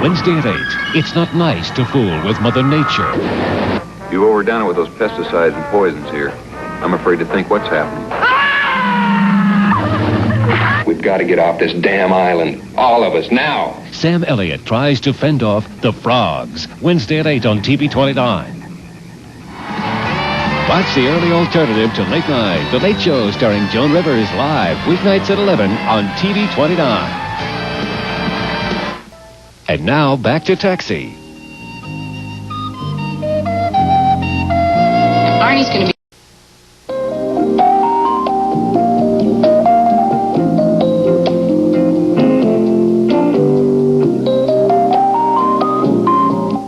Wednesday at 8. It's not nice to fool with Mother Nature. You've overdone it with those pesticides and poisons here. I'm afraid to think what's happening. We've got to get off this damn island. All of us, now. Sam Elliott tries to fend off the frogs. Wednesday at 8 on TV 29. Watch the early alternative to late night. The Late Show starring Joan Rivers live weeknights at 11 on TV 29. And now back to Taxi. Arnie's going to be...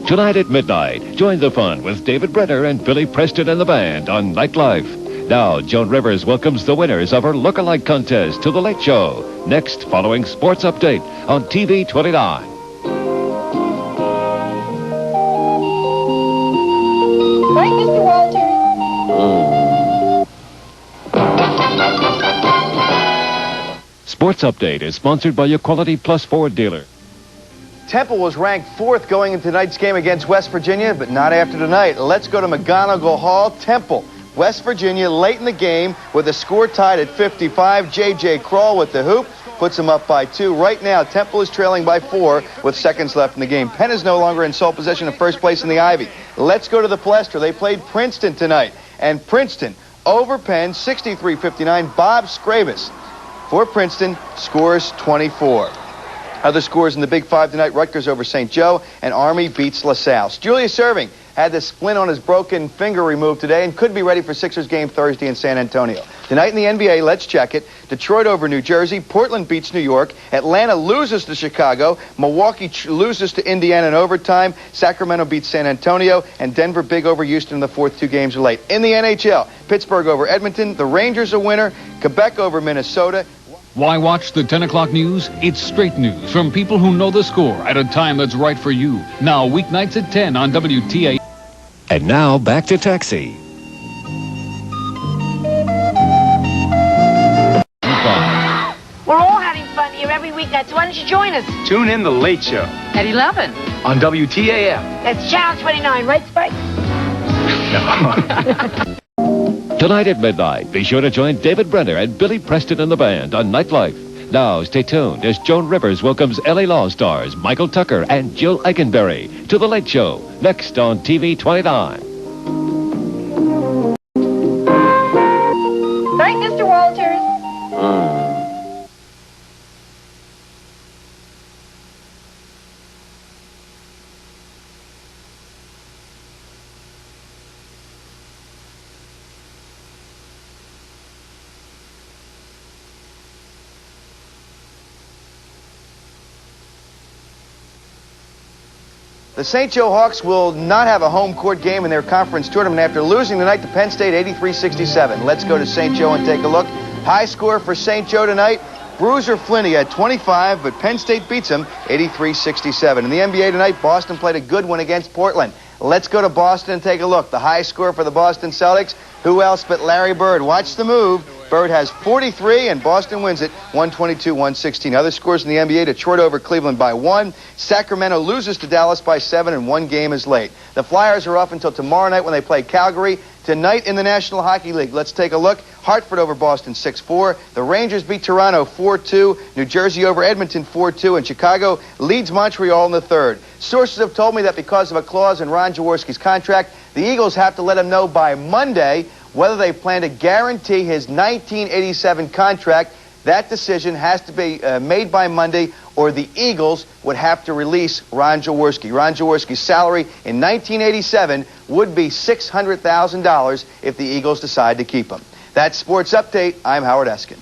Tonight at midnight, join the fun with David Brenner and Billy Preston and the band on Nightlife. Now, Joan Rivers welcomes the winners of her look-alike contest to The Late Show. Next, following Sports Update on TV 29. Right, Mr. Walters? Sports Update is sponsored by your Quality Plus Ford dealer. Temple was ranked 4th going into tonight's game against West Virginia, but not after tonight. Let's go to McGonigal Hall. Temple, West Virginia, late in the game with the score tied at 55. J.J. Kroll with the hoop puts them up by 2. Right now, Temple is trailing by 4 with seconds left in the game. Penn is no longer in sole possession of first place in the Ivy. Let's go to the Palestra. They played Princeton tonight, and Princeton over Penn, 63-59. Bob Scravis for Princeton scores 24. Other scores in the Big Five tonight: Rutgers over St. Joe, and Army beats LaSalle. Julius Erving had the splint on his broken finger removed today and could be ready for Sixers game Thursday in San Antonio. Tonight in the NBA, let's check it. Detroit over New Jersey. Portland beats New York. Atlanta loses to Chicago. Milwaukee loses to Indiana in overtime. Sacramento beats San Antonio. And Denver big over Houston in the fourth. 2 games are late. In the NHL, Pittsburgh over Edmonton. The Rangers a winner. Quebec over Minnesota. Why watch the 10 o'clock news? It's straight news from people who know the score at a time that's right for you. Now, weeknights at 10 on WTA. And now back to Taxi. We're all having fun here every weeknight, so why don't you join us? Tune in The Late Show At 11. on WTAF. That's Channel 29, right, Spike? Tonight at midnight, be sure to join David Brenner and Billy Preston and the band on Nightlife. Now, stay tuned as Joan Rivers welcomes L.A. Law stars Michael Tucker and Jill Eikenberry to The Late Show, next on TV 29. Right, Mr. Walters? The St. Joe Hawks will not have a home court game in their conference tournament after losing tonight to Penn State 83-67. Let's go to St. Joe and take a look. High score for St. Joe tonight. Bruiser Flinney had 25, but Penn State beats him 83-67. In the NBA tonight, Boston played a good one against Portland. Let's go to Boston and take a look. The high score for the Boston Celtics. Who else but Larry Bird? Watch the move. Bird has 43, and Boston wins it 122-116. Other scores in the NBA: Detroit over Cleveland by 1. Sacramento loses to Dallas by 7, and 1 game is late. The Flyers are off until tomorrow night when they play Calgary. Tonight in the National Hockey League, let's take a look. Hartford over Boston 6-4. The Rangers beat Toronto 4-2. New Jersey over Edmonton 4-2. And Chicago leads Montreal in the third. Sources have told me that because of a clause in Ron Jaworski's contract, the Eagles have to let him know by Monday whether they plan to guarantee his 1987 contract. That decision has to be made by Monday, or the Eagles would have to release Ron Jaworski. Ron Jaworski's salary in 1987 would be $600,000 if the Eagles decide to keep him. That's Sports Update. I'm Howard Eskin.